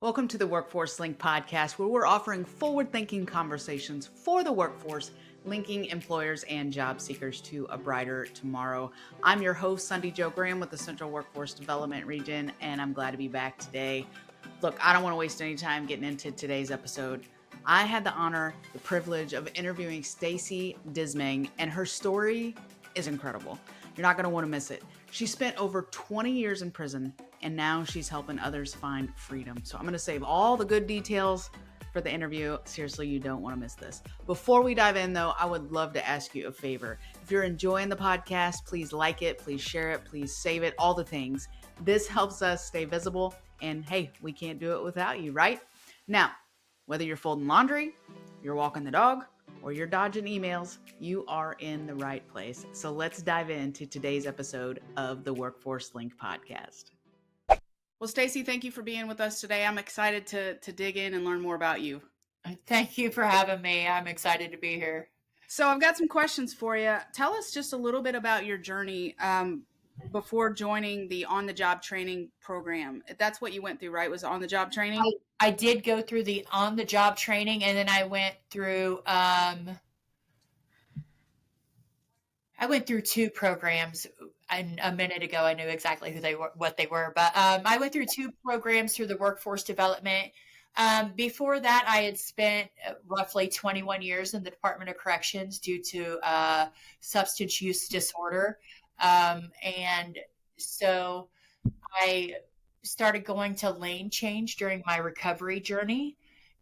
Welcome to the Workforce Link podcast, where we're offering forward-thinking conversations for the workforce, linking employers and job seekers to a brighter tomorrow. I'm your host, Sundi Graham with the Central Workforce Development Region, and I'm glad to be back today. Look, I don't want to waste any time getting into today's episode. I had the honor, the privilege of interviewing Stacy Dismang, and her story is incredible. You're not going to want to miss it. She spent over 20 years in prison, and now she's helping others find freedom. So I'm going to save all the good details for the interview. Seriously, you don't want to miss this. Before we dive in, though, I would love to ask you a favor. If you're enjoying the podcast, please like it, please share it, please save it, all the things. This helps us stay visible, and hey, we can't do it without you, right? Now, whether you're folding laundry, you're walking the dog, or you're dodging emails, you are in the right place. So let's dive into today's episode of the Workforce Link podcast. Well, Stacy, thank you for being with us today. I'm excited to dig in and learn more about you. Thank you for having me. I'm excited to be here. So I've got some questions for you. Tell us just a little bit about your journey before joining the on-the-job training program. That's what you went through, right? Was on-the-job training? I did go through the on-the-job training, and then I went through two programs. And a minute ago, I knew exactly what they were. But I went through two programs through the workforce development. Before that, I had spent roughly 21 years in the Department of Corrections due to substance use disorder. And so I started going to lane change during my recovery journey.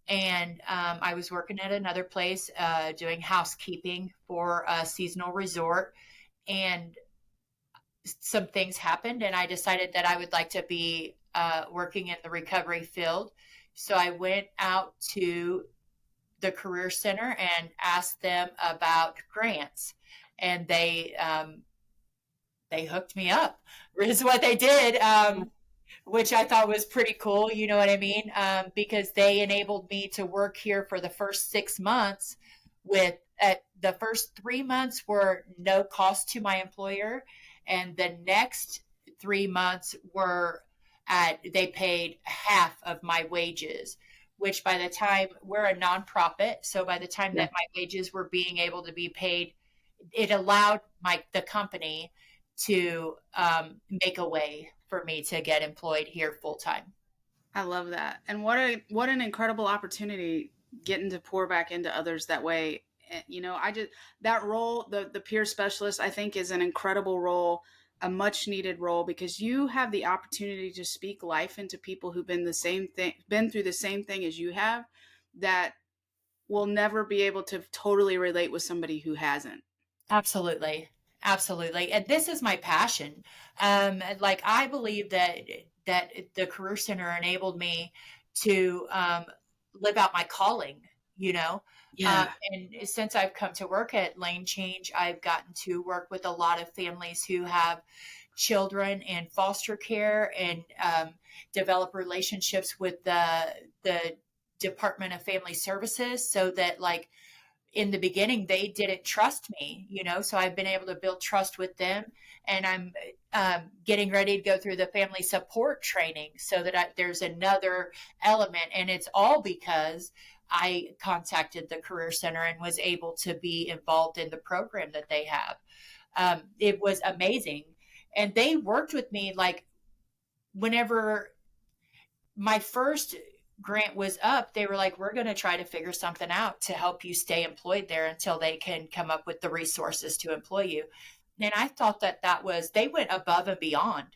And I was working at another place doing housekeeping for a seasonal resort. And some things happened, and I decided that I would like to be working in the recovery field. So I went out to the Career Center and asked them about grants, and they hooked me up, is what they did, which I thought was pretty cool. You know what I mean? Because they enabled me to work here for the first 6 months the first 3 months were no cost to my employer. And the next 3 months they paid half of my wages, which by the time we're a nonprofit. So by the time that my wages were being able to be paid, it allowed the company to make a way for me to get employed here full time. I love that. And what an incredible opportunity getting to pour back into others that way. You know, that role, the peer specialist, I think is an incredible role, a much needed role, because you have the opportunity to speak life into people who've been through the same thing as you have, that will never be able to totally relate with somebody who hasn't. Absolutely. Absolutely. And this is my passion. I believe that the Career Center enabled me to live out my calling, you know? Yeah. And since I've come to work at Lane Change, I've gotten to work with a lot of families who have children in foster care and develop relationships with the Department of Family Services, so that in the beginning, they didn't trust me, you know, so I've been able to build trust with them. And I'm getting ready to go through the family support training so that there's another element. And it's all because I contacted the Career Center and was able to be involved in the program that they have. It was amazing. And they worked with me whenever my first grant was up, they were like, we're going to try to figure something out to help you stay employed there until they can come up with the resources to employ you. And I thought that they went above and beyond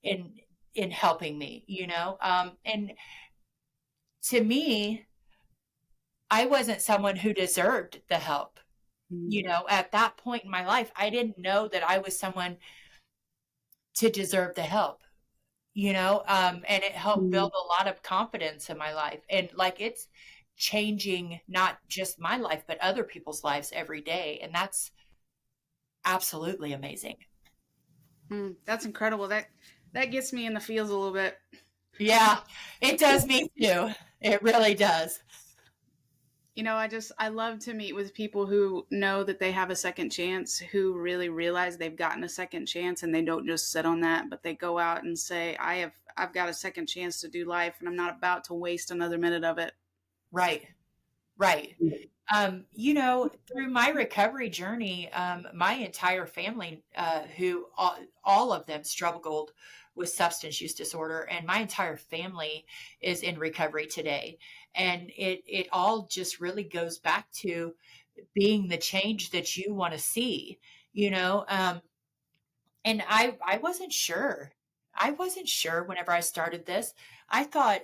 in helping me, you know? And to me, I wasn't someone who deserved the help. You know, at that point in my life, I didn't know that I was someone to deserve the help. You know, and it helped build a lot of confidence in my life. And it's changing not just my life, but other people's lives every day. And that's absolutely amazing. That's incredible. That gets me in the feels a little bit. Yeah, it does me too. It really does. You know, I love to meet with people who know that they have a second chance, who really realize they've gotten a second chance, and they don't just sit on that, but they go out and say, I I've got a second chance to do life and I'm not about to waste another minute of it. Right. Right. Through my recovery journey, my entire family, who all of them struggled with substance use disorder, and my entire family is in recovery today. And it all just really goes back to being the change that you want to see, you know. And I wasn't sure. I wasn't sure whenever I started this. I thought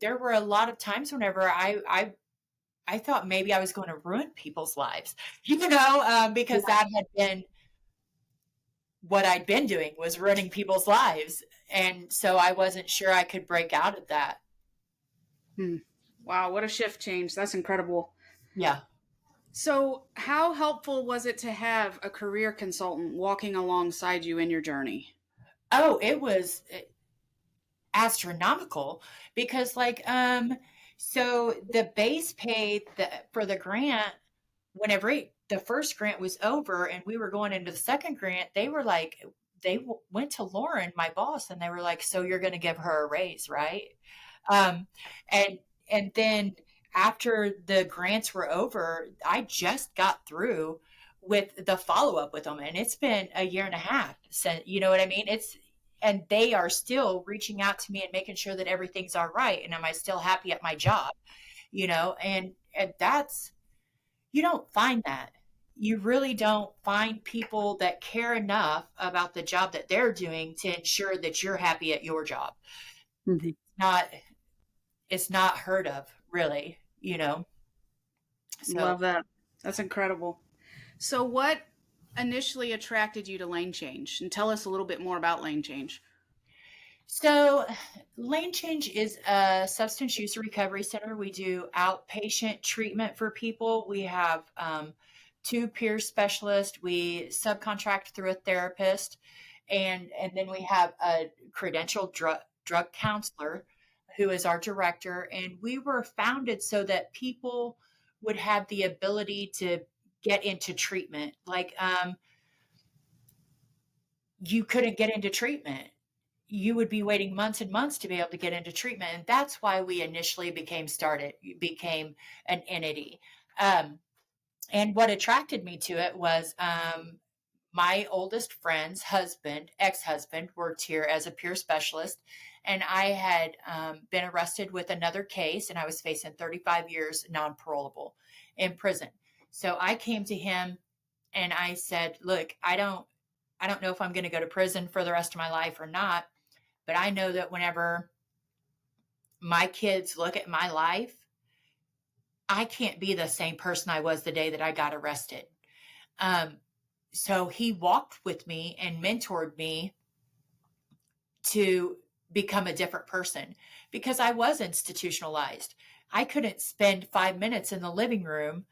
there were a lot of times whenever I thought maybe I was going to ruin people's lives, because that had been what I'd been doing, was ruining people's lives. And so I wasn't sure I could break out of that. Wow, what a shift change. That's incredible. Yeah. So, how helpful was it to have a career consultant walking alongside you in your journey? Oh, it was astronomical because so the base pay for the grant, whenever the first grant was over and we were going into the second grant, they were like, went to Lauren, my boss, and they were like, so you're going to give her a raise, right? Um, and and then after the grants were over, I just got through with the follow up with them, and it's been a year and a half since, you know what I mean? And they are still reaching out to me and making sure that everything's all right, and am I still happy at my job? And that's, you don't find that. You really don't find people that care enough about the job that they're doing to ensure that you're happy at your job. Mhm. Not It's not heard of, really. So Love that. That's incredible. So, what initially attracted you to Lane Change? And tell us a little bit more about Lane Change. So, Lane Change is a substance use recovery center. We do outpatient treatment for people. We have two peer specialists. We subcontract through a therapist, and then we have a credentialed drug counselor who is our director. And we were founded so that people would have the ability to get into treatment. You couldn't get into treatment, you would be waiting months and months to be able to get into treatment. And that's why we initially became an entity. Um, and what attracted me to it was my oldest friend's ex-husband, worked here as a peer specialist. And I had been arrested with another case, and I was facing 35 years non-parolable in prison. So I came to him and I said, look, I don't know if I'm going to go to prison for the rest of my life or not. But I know that whenever my kids look at my life, I can't be the same person I was the day that I got arrested. So he walked with me and mentored me to become a different person, because I was institutionalized. I couldn't spend 5 minutes in the living room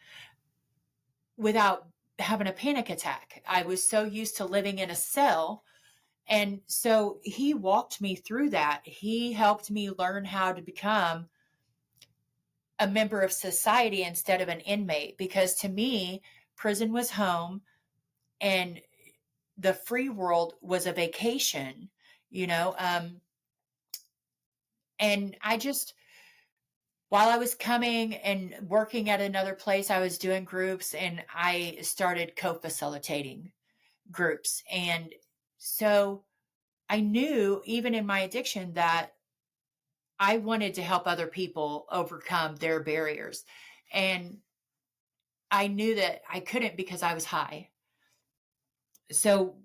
without having a panic attack. I was so used to living in a cell. And so he walked me through that. He helped me learn how to become a member of society instead of an inmate, because to me, prison was home and the free world was a vacation, you know. And while I was coming and working at another place, I was doing groups and I started co-facilitating groups. And so I knew, even in my addiction, that I wanted to help other people overcome their barriers. And I knew that I couldn't because I was high. So,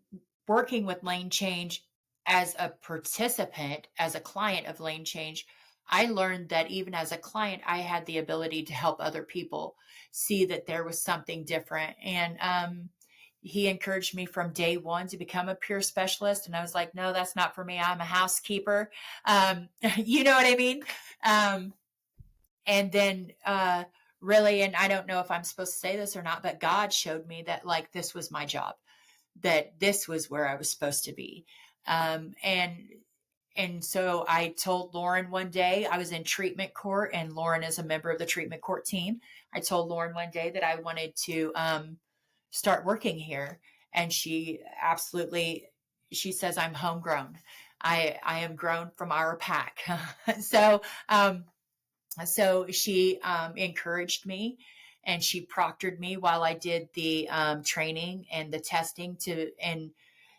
working with Lane Change as a participant, as a client of Lane Change, I learned that even as a client, I had the ability to help other people see that there was something different. And he encouraged me from day one to become a peer specialist. And I was like, no, that's not for me. I'm a housekeeper. You know what I mean? And then really, and I don't know if I'm supposed to say this or not, but God showed me that this was my job, that this was where I was supposed to be. And so I told Lauren one day, I was in treatment court, and Lauren is a member of the treatment court team. I told Lauren one day that I wanted to start working here. And she says, I'm homegrown. I am grown from our pack. So, so she encouraged me, and she proctored me while I did the training and the testing and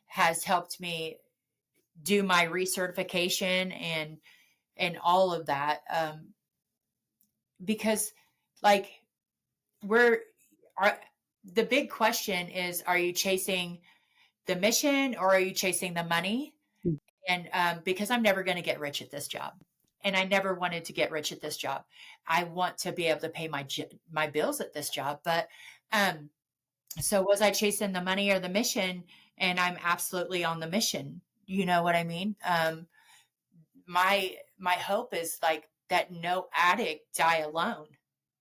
has helped me do my recertification and all of that. Because like we're are the big question is, are you chasing the mission or are you chasing the money? And because I'm never going to get rich at this job, and I never wanted to get rich at this job. I want to be able to pay my bills at this job. But so was I chasing the money or the mission? And I'm absolutely on the mission. You know what I mean? My hope is like that no addict die alone,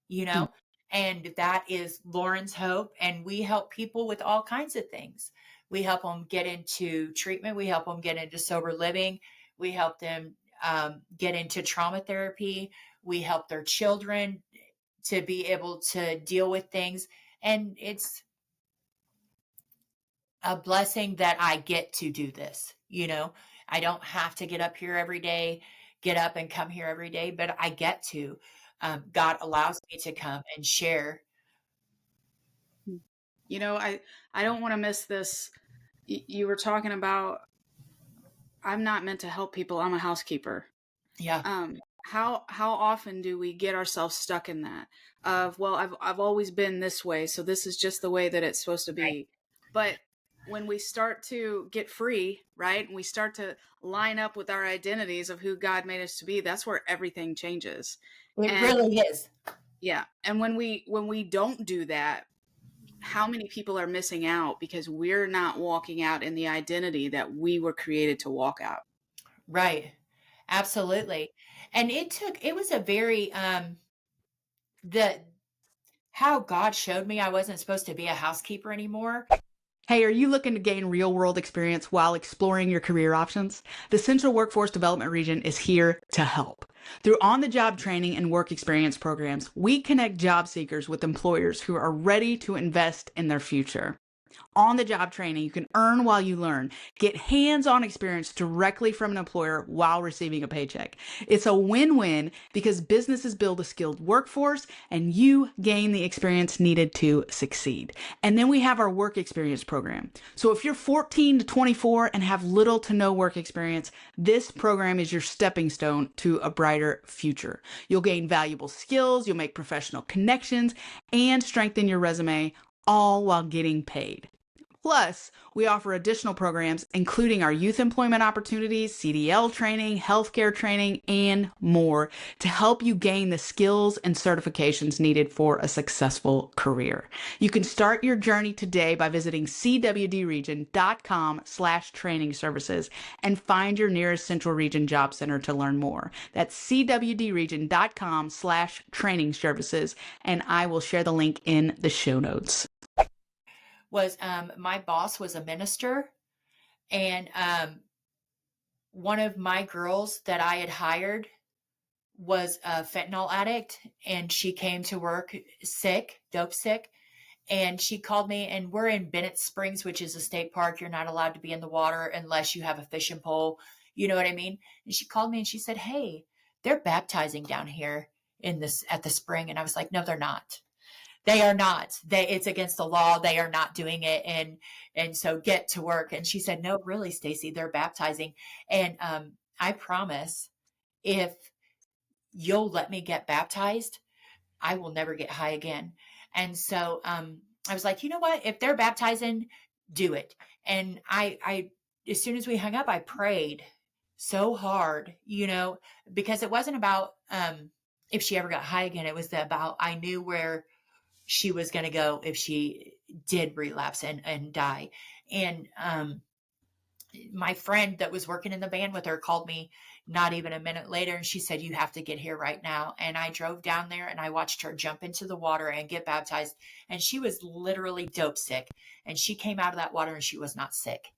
you know, and that is Lauren's hope. And we help people with all kinds of things. We help them get into treatment. We help them get into sober living. We help them get into trauma therapy. We help their children to be able to deal with things. And it's a blessing that I get to do this. You know, I don't have to get up here every day, get up and come here every day, but I get to. God allows me to come and share. You know, I don't want to miss this. You were talking about, I'm not meant to help people. I'm a housekeeper. Yeah. How often do we get ourselves stuck in that of, well, I've always been this way, so this is just the way that it's supposed to be. Right. But when we start to get free, right, and we start to line up with our identities of who God made us to be, that's where everything changes. It And really is. yeah, and when we don't do that, how many people are missing out because we're not walking out in the identity that we were created to walk out. Right. Absolutely. And it was a very, the, how God showed me I wasn't supposed to be a housekeeper anymore. Hey, are you looking to gain real world experience while exploring your career options? The Central Workforce Development Region is here to help. Through on the job training and work experience programs, we connect job seekers with employers who are ready to invest in their future. On the job training, you can earn while you learn, get hands-on experience directly from an employer while receiving a paycheck. It's a win-win because businesses build a skilled workforce and you gain the experience needed to succeed. And then we have our work experience program. So if you're 14 to 24 and have little to no work experience, this program is your stepping stone to a brighter future. You'll gain valuable skills, you'll make professional connections, and strengthen your resume, all while getting paid. Plus, we offer additional programs, including our youth employment opportunities, CDL training, healthcare training, and more to help you gain the skills and certifications needed for a successful career. You can start your journey today by visiting cwdregion.com/training services and find your nearest Central Region Job Center to learn more. That's cwdregion.com/training services, and I will share the link in the show notes. Was my boss was a minister, and one of my girls that I had hired was a fentanyl addict, and she came to work sick, dope sick. And she called me, and we're in Bennett Springs, which is a state park. You're not allowed to be in the water unless you have a fishing pole. You know what I mean? And she called me and she said, "Hey, they're baptizing down here at the spring." And I was like, "No, they're not. They are not. It's against the law. They are not doing it. And so get to work." And she said, "No, really, Stacy, they're baptizing. And I promise, if you'll let me get baptized, I will never get high again." And so I was like, "You know what? If they're baptizing, do it." And I as soon as we hung up, I prayed so hard, you know, because it wasn't about if she ever got high again. It was about I knew where she was going to go if she did relapse and die. And my friend that was working in the van with her called me not even a minute later, and she said, "You have to get here right now." And I drove down there and I watched her jump into the water and get baptized. And she was literally dope sick. And she came out of that water and she was not sick,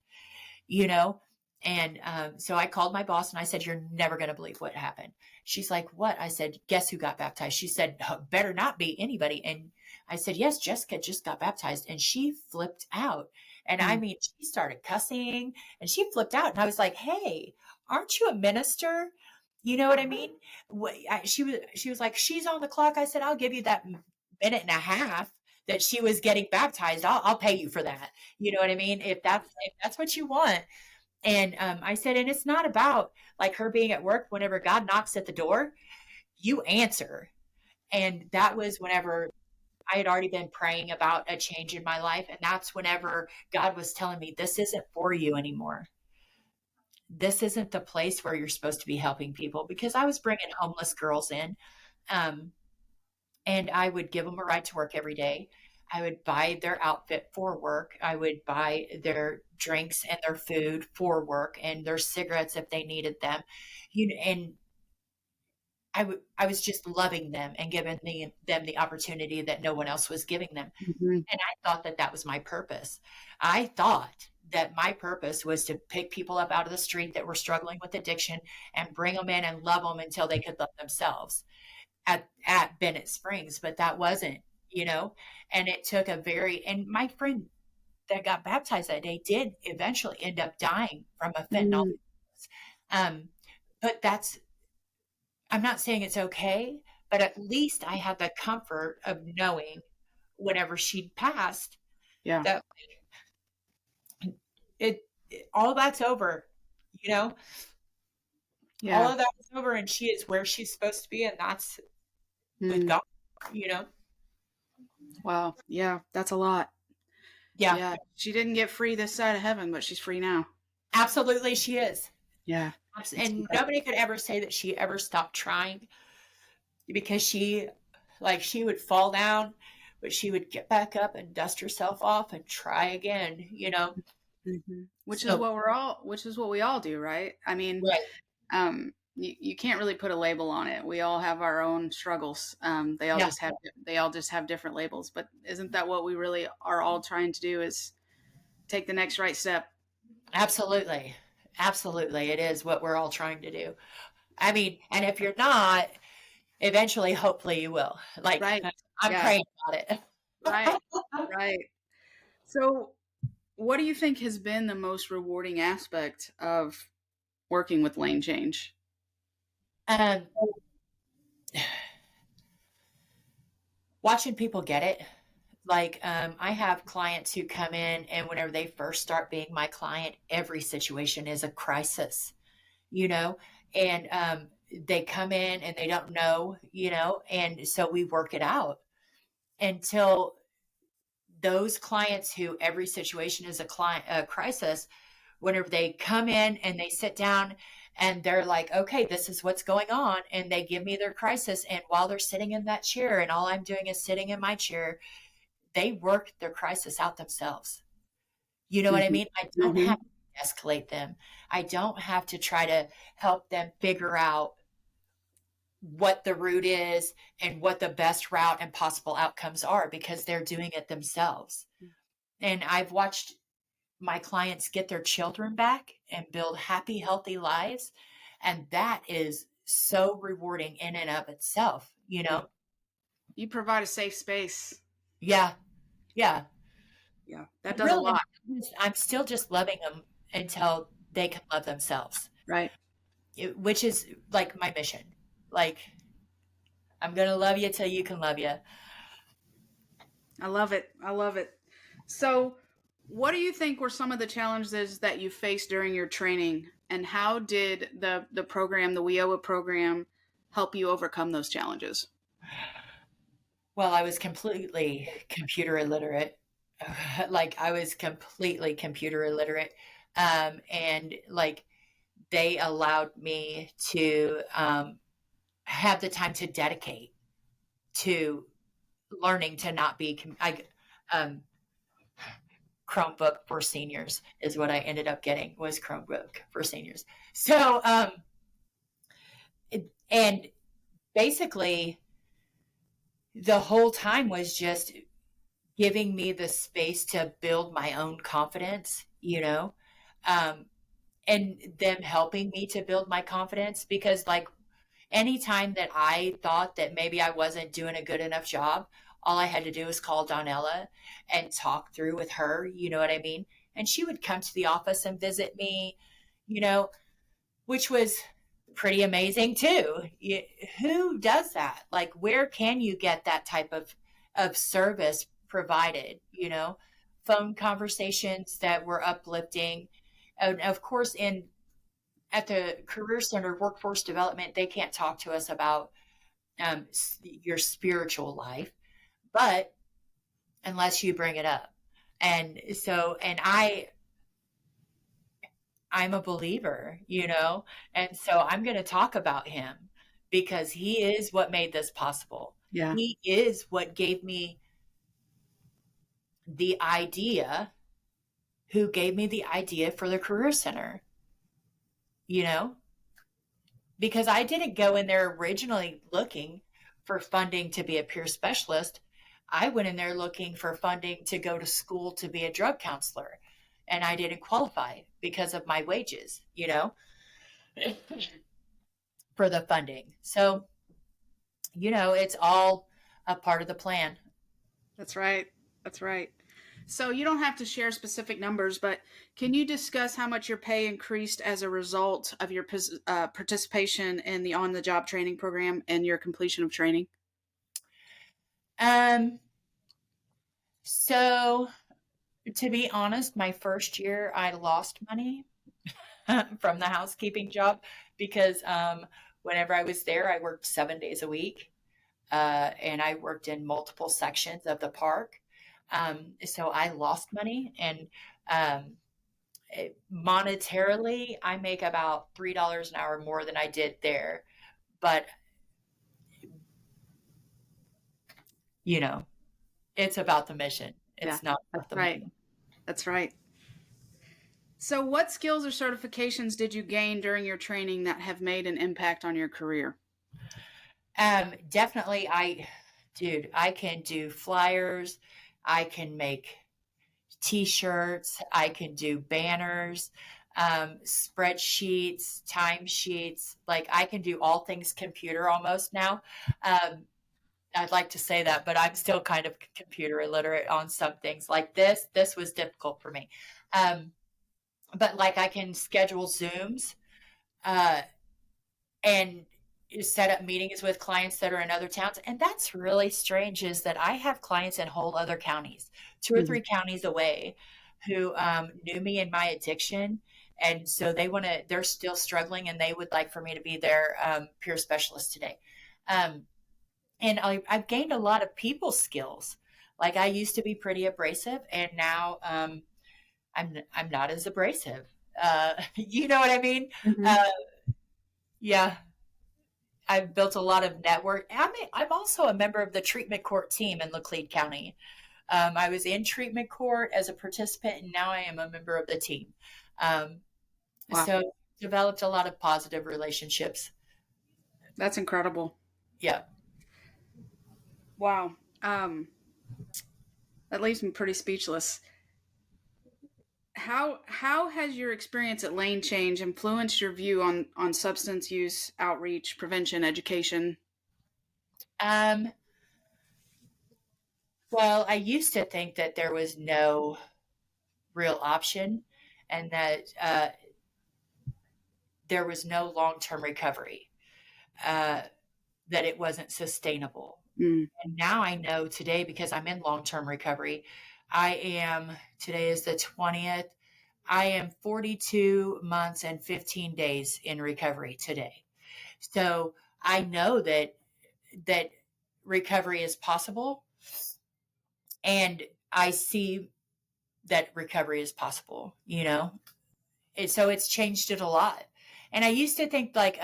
you know? And so I called my boss and I said, "You're never going to believe what happened." She's like, "What?" I said, "Guess who got baptized?" She said, "Better not be anybody." And I said, "Yes, Jessica just got baptized." And she flipped out. And I mean, she started cussing and she flipped out. And I was like, "Hey, aren't you a minister? You know what I mean? She was like, she's on the clock. I said, I'll give you that minute and a half that she was getting baptized. I'll pay you for that. You know what I mean? If that's what you want. And I said, and it's not about like her being at work. Whenever God knocks at the door, you answer. And that was whenever I had already been praying about a change in my life. And that's whenever God was telling me, this isn't for you anymore. This isn't the place where you're supposed to be helping people, because I was bringing homeless girls in. Um, and I would give them a ride to work every day. I would buy their outfit for work. I would buy their drinks and their food for work, and their cigarettes if they needed them. And I was just loving them and giving them the opportunity that no one else was giving them. Mm-hmm. And I thought that that was my purpose. I thought that my purpose was to pick people up out of the street that were struggling with addiction and bring them in and love them until they could love themselves at Bennett Springs. But that wasn't, and it took and my friend that got baptized that day did eventually end up dying from a fentanyl. Um, but I'm not saying it's okay, but at least I had the comfort of knowing whenever she'd passed, Yeah. that it all that's over, Yeah. all of that is over, and she is where she's supposed to be, and that's with God, Wow. Yeah. That's a lot. Yeah. Yeah. She didn't get free this side of heaven, but she's free now. Absolutely. She is. Yeah. And nobody could ever say that she ever stopped trying, because she would fall down, but she would get back up and dust herself off and try again, Mm-hmm. Which is what we all do, right? I mean, right. You can't really put a label on it. We all have our own struggles. They all just have different labels. But isn't that what we really are all trying to do, is take the next right step? Absolutely. Absolutely. It is what we're all trying to do. I mean, and if you're not, eventually, hopefully you will. Like, right. I'm praying about it. Right. Right. So what do you think has been the most rewarding aspect of working with Lane Change? Watching people get it. Like, I have clients who come in, and whenever they first start being my client, every situation is a crisis, and they come in and they don't know, and so we work it out until those clients who every situation is a crisis, whenever they come in and they sit down and they're like, okay, this is what's going on. And they give me their crisis. And while they're sitting in that chair and all I'm doing is sitting in my chair, they work their crisis out themselves. You know what I mean? I don't have to escalate them. I don't have to try to help them figure out what the route is and what the best route and possible outcomes are, because they're doing it themselves. And I've watched my clients get their children back and build happy, healthy lives. And that is so rewarding in and of itself, You provide a safe space. Yeah. Yeah. Yeah. That does a lot. I'm still just loving them until they can love themselves. Right. Which is like my mission. Like, I'm going to love you till you can love you. I love it. I love it. So what do you think were some of the challenges that you faced during your training, and how did the program, the WIOA program, help you overcome those challenges? Well, I was completely computer illiterate. Like, I was completely computer illiterate. And like, they allowed me to have the time to dedicate to learning to not be Chromebook for seniors is what I ended up getting, was Chromebook for seniors. So and basically the whole time was just giving me the space to build my own confidence, and them helping me to build my confidence, because like, anytime that I thought that maybe I wasn't doing a good enough job, all I had to do was call Donella and talk through with her, you know what I mean? And she would come to the office and visit me, which was pretty amazing too. Who does that? Like, where can you get that type of service provided? Phone conversations that were uplifting. And of course, at the Career Center Workforce Development, they can't talk to us about your spiritual life, but unless you bring it up. And so, and I'm a believer, and so I'm going to talk about him because he is what made this possible. Yeah. He is what gave me the idea, who gave me the idea for the Career Center, because I didn't go in there originally looking for funding to be a peer specialist. I went in there looking for funding to go to school to be a drug counselor, and I didn't qualify because of my wages, for the funding. So, it's all a part of the plan. That's right. That's right. So you don't have to share specific numbers, but can you discuss how much your pay increased as a result of your participation in the on-the-job training program and your completion of training? So to be honest, my first year, I lost money from the housekeeping job because whenever I was there, I worked 7 days a week, and I worked in multiple sections of the park. So I lost money, and monetarily, I make about $3 an hour more than I did there. But, it's about the mission. It's not about the money. That's right. So what skills or certifications did you gain during your training that have made an impact on your career? Definitely, I can do flyers. I can make t-shirts. I can do banners, spreadsheets, timesheets. Like, I can do all things computer almost now. I'd like to say that, but I'm still kind of computer illiterate on some things. Like this was difficult for me. But like, I can schedule Zooms, and set up meetings with clients that are in other towns. And that's really strange, is that I have clients in whole other counties, 2 or 3 counties away, who knew me in my addiction. And so they're still struggling, and they would like for me to be their peer specialist today. And I've gained a lot of people skills. Like, I used to be pretty abrasive, and now I'm not as abrasive. You know what I mean? Yeah. I've built a lot of network. I'm also a member of the treatment court team in Laclede County. I was in treatment court as a participant, and now I am a member of the team. Wow. So developed a lot of positive relationships. That's incredible. Yeah. Wow. That leaves me pretty speechless. How has your experience at Lane Change influenced your view on substance use, outreach, prevention, education? Well, I used to think that there was no real option, and that there was no long-term recovery, that it wasn't sustainable. And now I know today, because I'm in long-term recovery, today is the 20th. I am 42 months and 15 days in recovery today. So I know that recovery is possible, and I see that recovery is possible, so it's changed it a lot. And I used to think, like,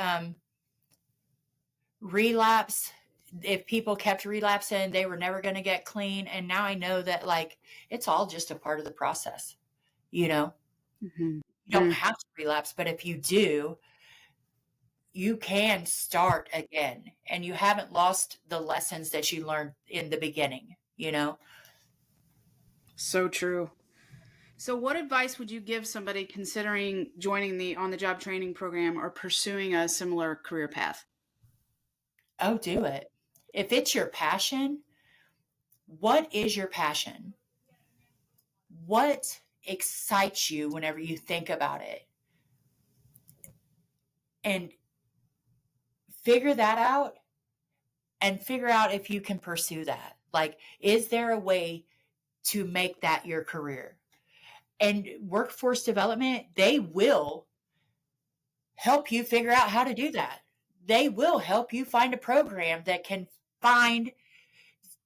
relapse, if people kept relapsing, they were never going to get clean. And now I know that, like, it's all just a part of the process. You don't have to relapse, but if you do, you can start again, and you haven't lost the lessons that you learned in the beginning, So true. So what advice would you give somebody considering joining the on-the-job training program or pursuing a similar career path? Oh, do it. If it's your passion, what is your passion? What excites you whenever you think about it? and figure that out and figure out if you can pursue that. Like, is there a way to make that your career? And workforce development, they will help you figure out how to do that. They will help you find a program that can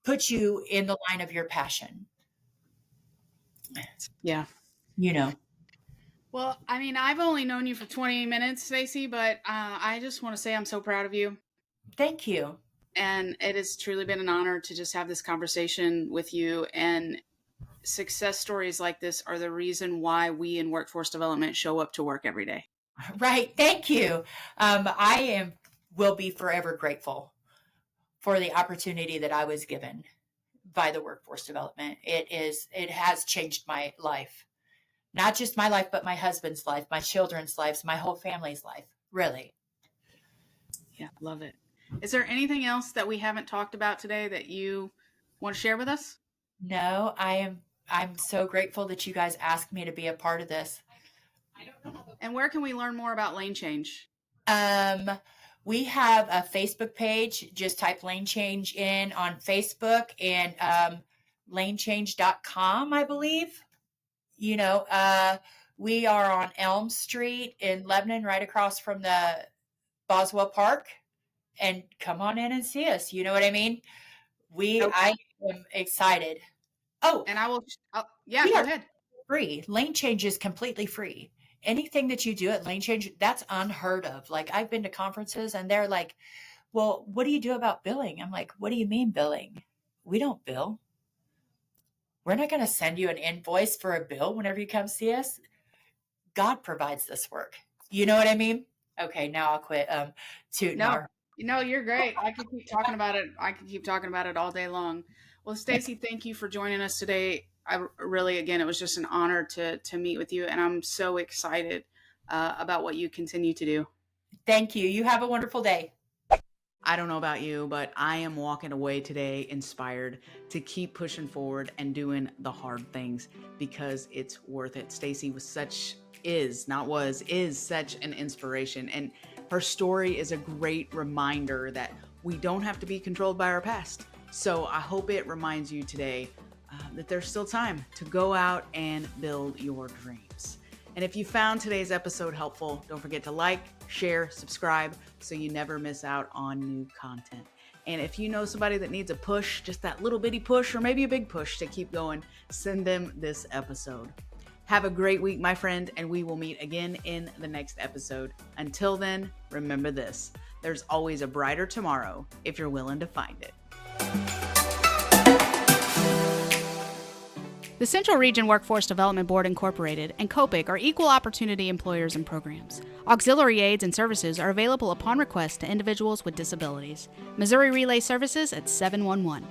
put you in the line of your passion. Yeah. Well, I mean, I've only known you for 20 minutes, Stacy, but I just want to say I'm so proud of you. Thank you. And it has truly been an honor to just have this conversation with you. And success stories like this are the reason why we in workforce development show up to work every day. Right. Thank you. Will be forever grateful for the opportunity that I was given by the workforce development. It has changed my life, not just my life, but my husband's life, my children's lives, my whole family's life. Really. Yeah. Love it. Is there anything else that we haven't talked about today that you want to share with us? No, I'm so grateful that you guys asked me to be a part of this. And where can we learn more about Lane Change? We have a Facebook page. Just type Lane Change in on Facebook, and lanechange.com, I believe. We are on Elm Street in Lebanon, right across from the Boswell Park. And come on in and see us. You know what I mean? I am excited. Oh, and go ahead. Free. Lane Change is completely free. Anything that you do at Lane Change, that's unheard of. Like, I've been to conferences and they're like, well, what do you do about billing? I'm like, what do you mean billing? We don't bill. We're not going to send you an invoice for a bill whenever you come see us. God provides this work. You know what I mean? Okay, now I'll quit. No, you're great. I could keep talking about it. I could keep talking about it all day long. Well, Stacy, thank you for joining us today. I really, again, it was just an honor to meet with you, and I'm so excited about what you continue to do. Thank you. You have a wonderful day. I don't know about you, but I am walking away today inspired to keep pushing forward and doing the hard things because it's worth it. Stacy is such an inspiration, and her story is a great reminder that we don't have to be controlled by our past. So I hope it reminds you today that there's still time to go out and build your dreams. And if you found today's episode helpful, don't forget to like, share, subscribe so you never miss out on new content. And if you know somebody that needs a push, just that little bitty push or maybe a big push to keep going, send them this episode. Have a great week, my friend, and we will meet again in the next episode. Until then, remember this: there's always a brighter tomorrow if you're willing to find it. The Central Region Workforce Development Board Incorporated and COPIC are equal opportunity employers and programs. Auxiliary aids and services are available upon request to individuals with disabilities. Missouri Relay Services at 711.